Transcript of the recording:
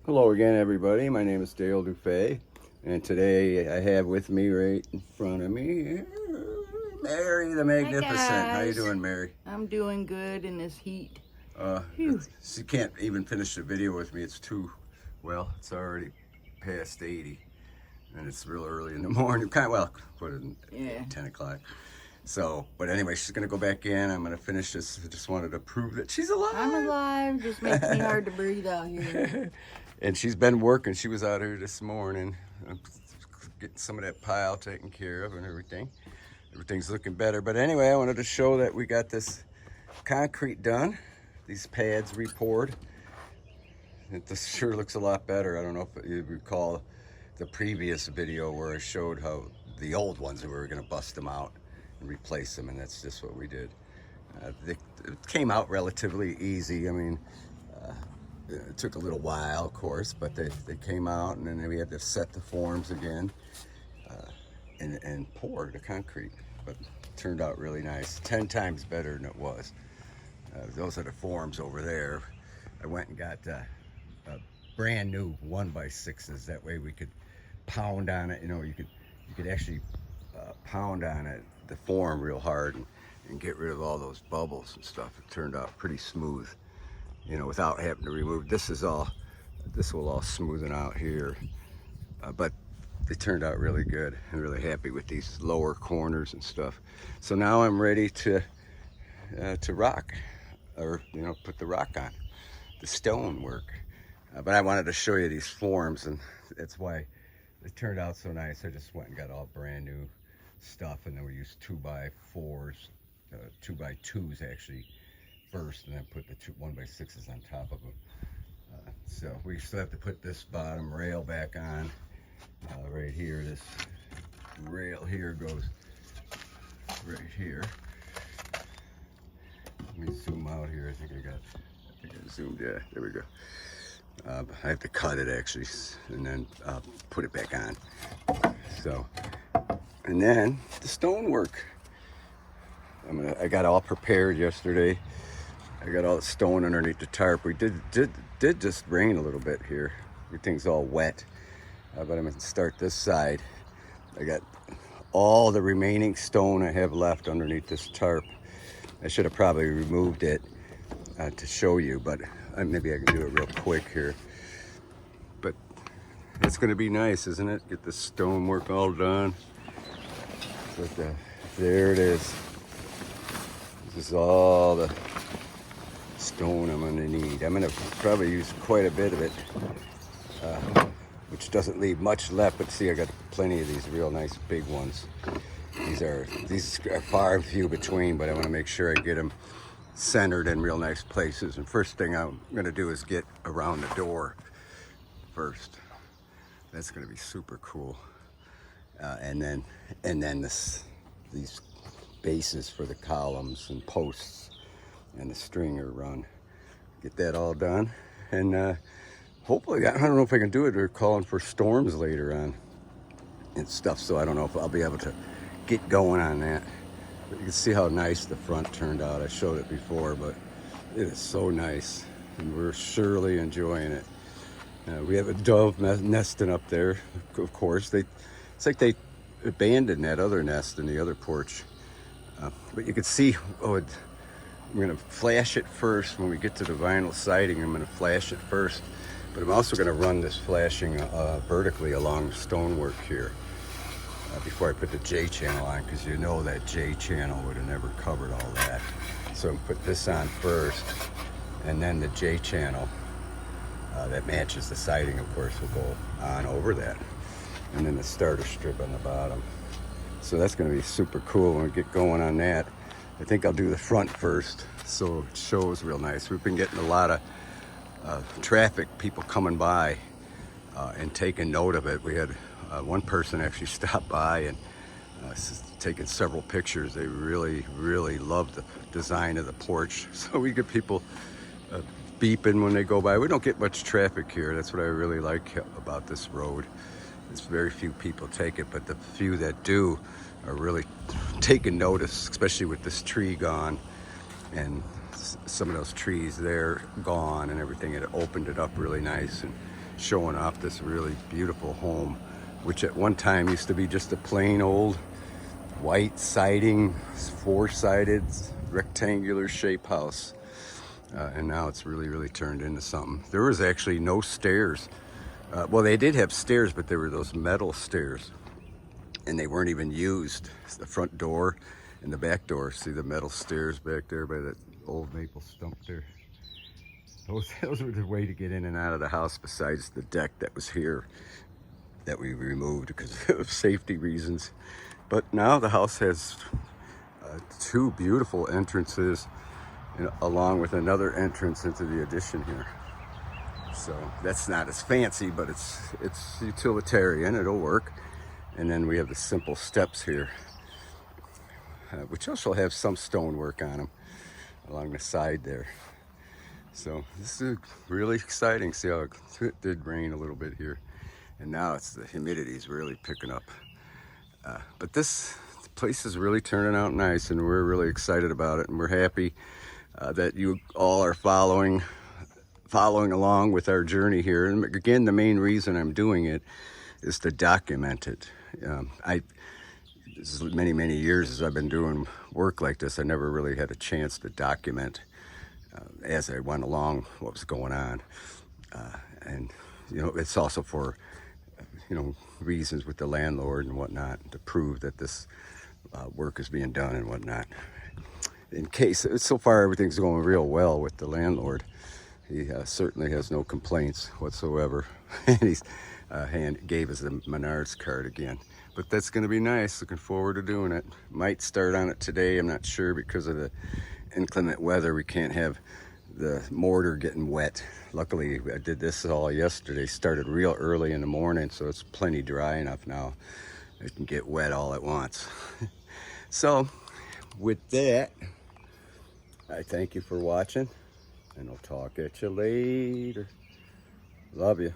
Hello again, everybody. My name is Dale DuFay, and today I have with me right in front of me Mary the Hi Magnificent. How you guys. doing, Mary? I'm doing good in this heat. Uh, Phew. she can't even finish the video with me. It's already past 80, and it's real early in the morning. Put it in Yeah. 10 o'clock. So, but anyway, she's gonna go back in. I'm gonna finish this. I just wanted to prove that she's alive. I'm alive. Just makes me hard to breathe out here. And she's been working. She was out here this morning, getting some of that pile taken care of and everything. Everything's looking better. But anyway, I wanted to show that we got this concrete done. These pads repoured. This sure looks a lot better. I don't know if you recall the previous video where I showed how the old ones, we were going to bust them out and replace them, and that's just what we did. It came out relatively easy. I mean, it took a little while, of course, but they came out, and then we had to set the forms again and pour the concrete. But it turned out really nice, 10 times better than it was. Those are the forms over there. I went and got brand new 1x6s. That way we could pound on it. You know, you could actually pound on it, the form, real hard and get rid of all those bubbles and stuff. It turned out pretty smooth, you know, without having to remove. This will all smoothen out here, but they turned out really good. I'm really happy with these lower corners and stuff. So now I'm ready to rock, or you know, put the rock on, the stone work. But I wanted to show you these forms, and that's why it turned out so nice. I just went and got all brand new stuff, and then we used 2x4s, 2x2s actually first, and then put the 1x6s on top of them. So we still have to put this bottom rail back on right here. This rail here goes right here. Let me zoom out here. I think I zoomed. Yeah, there we go. I have to cut it actually, and then put it back on. So, and then the stonework. I got all prepared yesterday. I got all the stone underneath the tarp. We did just rain a little bit here. Everything's all wet, but I'm gonna start this side. I got all the remaining stone I have left underneath this tarp. I should have probably removed it to show you, but maybe I can do it real quick here. But it's gonna be nice, isn't it? Get the stonework all done. So there it is. This is all the stone I'm gonna need. I'm gonna probably use quite a bit of it, which doesn't leave much left, but see, I got plenty of these real nice big ones. These are far and few between, but I want to make sure I get them centered in real nice places. And first thing I'm going to do is get around the door first. That's going to be super cool. And then these bases for the columns and posts and the stringer run. Get that all done, and hopefully, I don't know if I can do it. They're calling for storms later on and stuff, so I don't know if I'll be able to get going on that. But you can see how nice the front turned out. I showed it before, but it is so nice, and we're surely enjoying it. We have a dove nesting up there, of course. It's like they abandoned that other nest in the other porch. But you can see, I'm gonna flash it first when we get to the vinyl siding. I'm gonna flash it first, but I'm also gonna run this flashing vertically along the stonework here before I put the J channel on, because you know that J channel would have never covered all that. So I'm gonna put this on first, and then the J channel that matches the siding, of course, will go on over that, and then the starter strip on the bottom. So that's gonna be super cool when we get going on that. I think I'll do the front first, so it shows real nice. We've been getting a lot of traffic, people coming by and taking note of it. We had one person actually stop by and taking several pictures. They really, really loved the design of the porch. So we get people beeping when they go by. We don't get much traffic here. That's what I really like about this road. There's very few people take it, but the few that do are really taking notice, especially with this tree gone and some of those trees there gone and everything. It opened it up really nice, and showing off this really beautiful home, which at one time used to be just a plain old white siding, four-sided, rectangular shape house. And now it's really turned into something. There was actually no stairs. Well, they did have stairs, but they were those metal stairs, and they weren't even used. It's the front door and the back door. See the metal stairs back there by that old maple stump there? Those were the way to get in and out of the house, besides the deck that was here that we removed because of safety reasons. But now the house has two beautiful entrances, along with another entrance into the addition here. So that's not as fancy, but it's utilitarian. It'll work. And then we have the simple steps here, which also have some stonework on them along the side there. So this is really exciting. See how it did rain a little bit here, and now the humidity is really picking up. But this place is really turning out nice, and we're really excited about it, and we're happy that you all are following along with our journey here. And again, the main reason I'm doing it is to document it. This is many years as I've been doing work like this, I never really had a chance to document as I went along what was going on. And it's also for reasons with the landlord and whatnot, to prove that this work is being done and whatnot. In case, so far everything's going real well with the landlord. He certainly has no complaints whatsoever. And he's gave us the Menards card again. But that's going to be nice. Looking forward to doing it. Might start on it today. I'm not sure, because of the inclement weather. We can't have the mortar getting wet. Luckily, I did this all yesterday. Started real early in the morning, so it's plenty dry enough now. It can get wet all at once. So, with that, I thank you for watching, and I'll talk at you later. Love you.